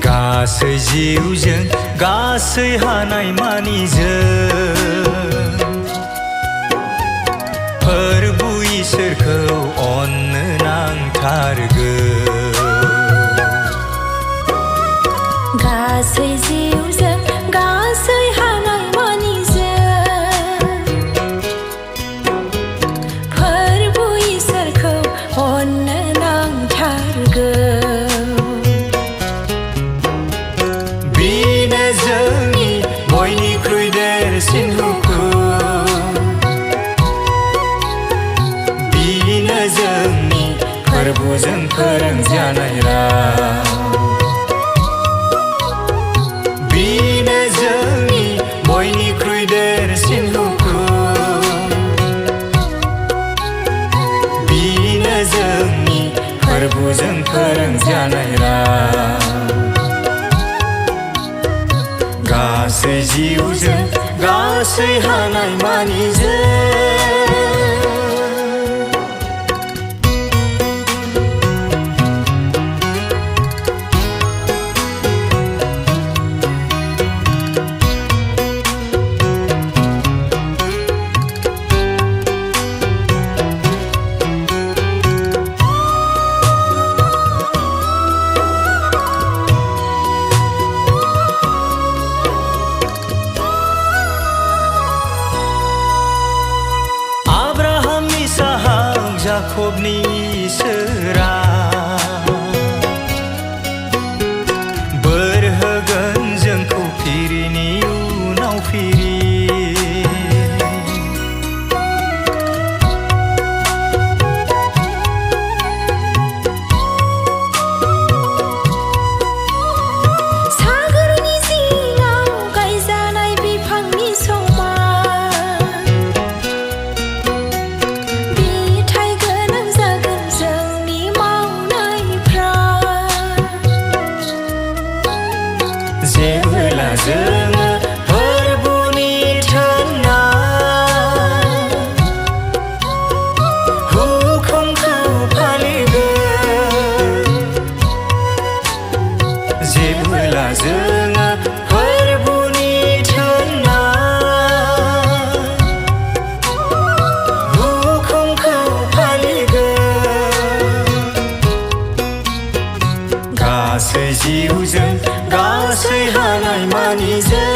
गासै जिउजों गासै हानाय मानिजों फोरबु इसोरखौ अननो नांथारगौ। गासै जिउजों गासै हानाय मानिजों फोरबु इसोरखौ अननो नांथारगौ। बेनो जोंनि बयनिख्रुइ देरसिन हुकुम, बेनो जोंनि फोरबुजों फोरोंजानाय राव। बेनो जोंनि बयनिख्रुइ देरसिन हुकुम, बेनो जोंनि फोरबुजों फोरोंजानाय राव। गासै जिउजों गासै हानाय मानिजों याकबनि इसोरा बोर होगोन जोंखौ फिरिनि उनाव फिरि। सागरनि जिङाव गायजानाय बिफांनि समान जेब्ला जोङो फोरबुनि थोननाय हुकुमखौ फालिगोन, जेब्ला जोङो फोरबुनि थोननाय हुकुमखौ फालिगोन। गासै जिउजों गासै हानाय मानिजों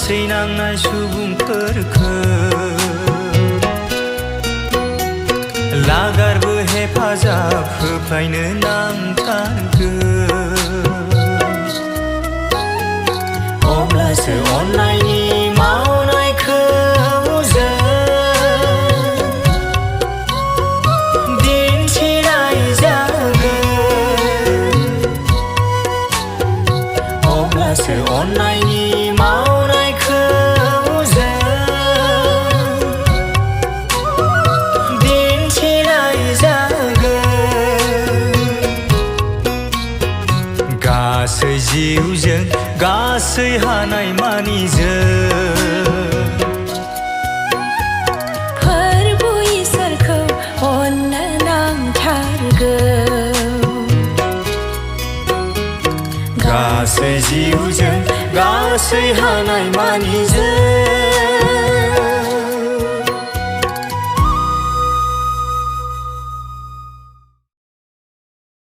सैनांनाय सुबुंफोरखौ लागारबो हेफाजाब होफैनो नांथारगौ। अब्लासो अननायनि मावनायखौ जों दिन्थिनाय जागोन, अब्लासो अननायनि गासै जिउजों गासै हानाय मानिजों फोरबु इसोरखौ अननो नांथारगौ। गासै जिउजों गासै हानाय मानिजों